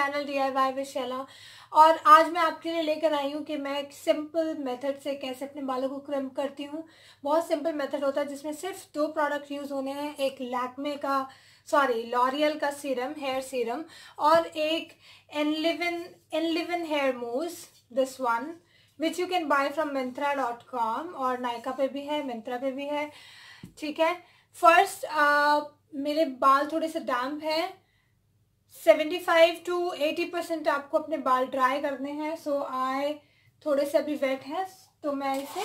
Channel DIY with Shaila. और आज मैं आपके लिए लेकर आई हूँ कि मैं एक सिंपल मेथड से कैसे अपने बालों को क्रिम्प करती हूँ। बहुत सिंपल मेथड होता है जिसमें सिर्फ 2 प्रोडक्ट यूज़ होने हैं, एक लॉरियल का सीरम, हेयर सीरम, और एक enliven hair mousse, this one which you can buy from myntra.com, और नायका पे भी है, मिंत्रा पे भी है। ठीक है, फर्स्ट मेरे बाल थोड़े से डैम्प है, 75 to 80% आपको अपने बाल ड्राई करने हैं। सो आई थोड़े से अभी वेट है, तो मैं इसे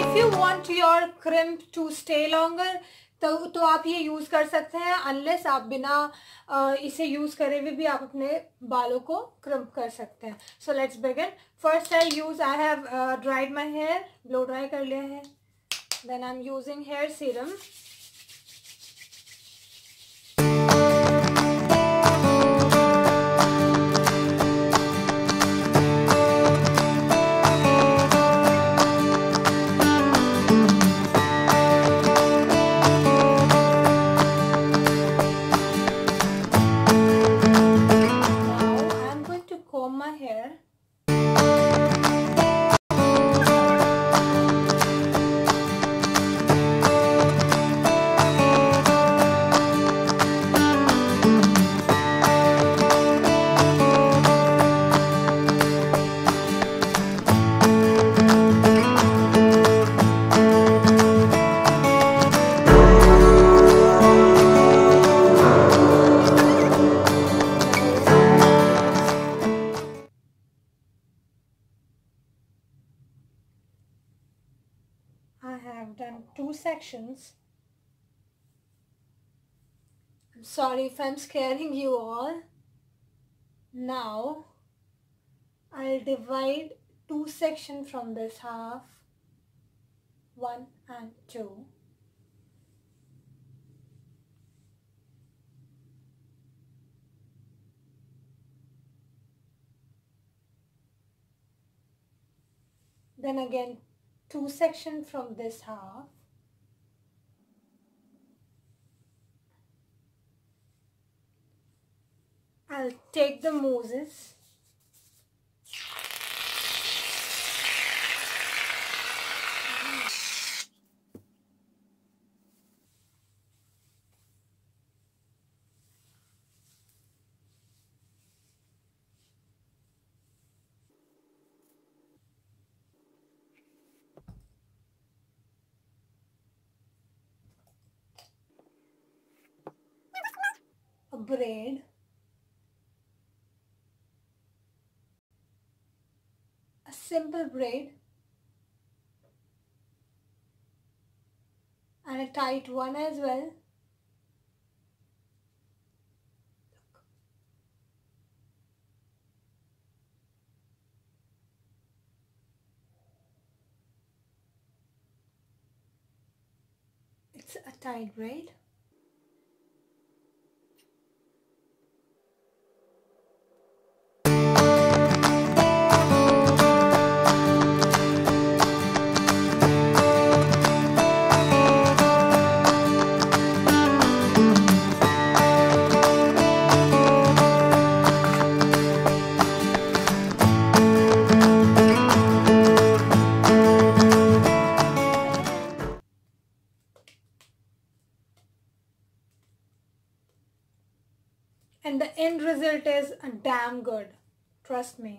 if you want your crimp to stay longer तो आप ये यूज़ कर सकते हैं। अनलेस आप बिना इसे यूज़ करे हुए भी आप अपने बालों को क्रिम्प कर सकते हैं। So let's begin. First I have dried my hair, blow dry कर लिया है। Then I am using hair serum. I have done 2 sections. I'm sorry if I'm scaring you all. Now I'll divide 2 sections from this half, 1 and 2. Then again 2 sections from this half. I'll take the mousses . A braid, a simple braid, and a tight one as well. It's a tight braid. And the end result is damn good, trust me.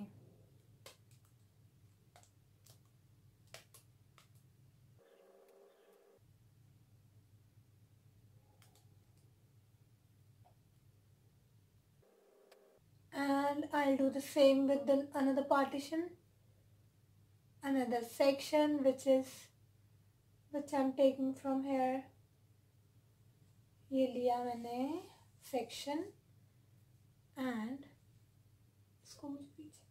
And I'll do the same with another partition, another section which I'm taking from here. ये लिया मैंने section, and इसको मुझे पीछे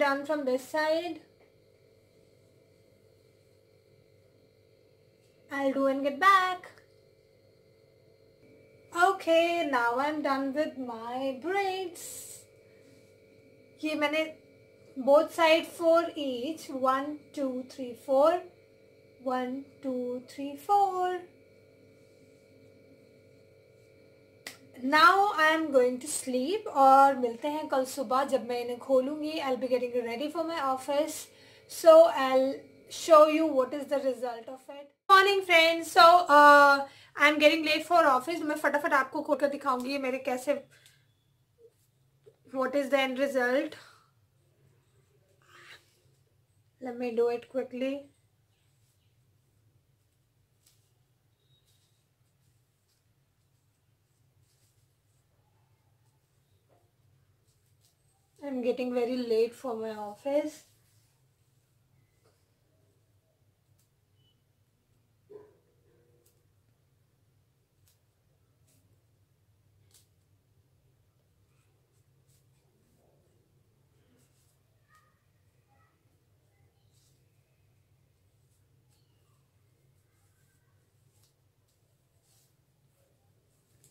done from this side. I'll do and get back. Okay, now I'm done with my braids. ये मैंने both side 4 each. 1 2 3 4. 1 2 3 4. Now I am going to sleep. और मिलते हैं कल सुबह जब मैं इन्हें खोलूँगी. I'll be getting ready for my office. So I'll show you what is the result of it. Morning friends. So I'm getting late for office. मैं फटाफट आपको खोल कर दिखाऊंगी मेरे कैसे what is the end result. Let me do it quickly. I'm getting very late for my office.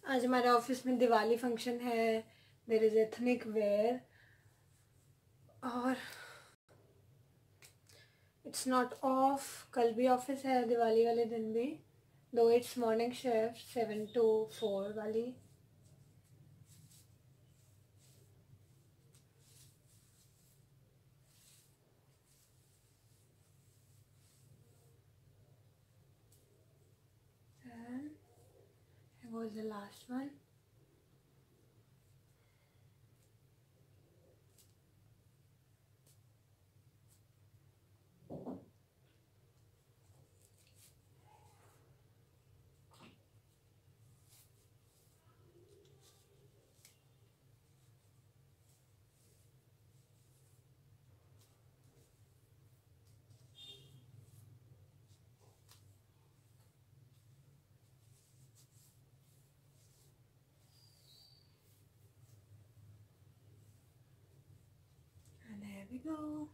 आज हमारे ऑफिस में दिवाली फंक्शन है. देयर इज एथनिक वेयर और इट्स नॉट ऑफ. कल भी ऑफिस है दिवाली वाले दिन भी. दो इट्स मॉर्निंग शिफ्ट 7 to 4 वाली. And here was the last one. And there we go.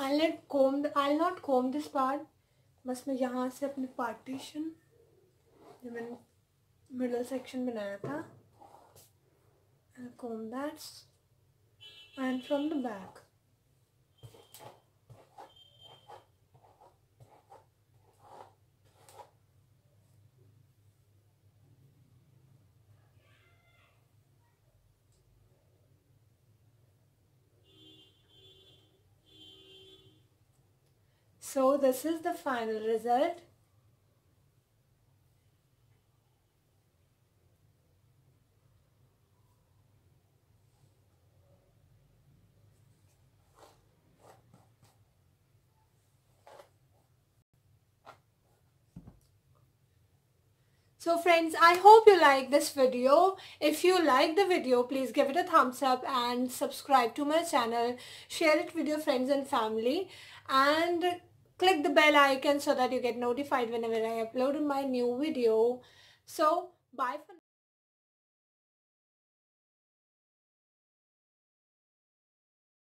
I'll not comb this part. बस मैं यहाँ से अपने पार्टीशन जो मैंने मिडल सेक्शन बनाया था I'll comb that and from the back. So this is the final result. So friends, I hope you like this video. If you like the video, please give it a thumbs up and subscribe to my channel. Share it with your friends and family and click the bell icon so that you get notified whenever I upload my new video. So bye for now.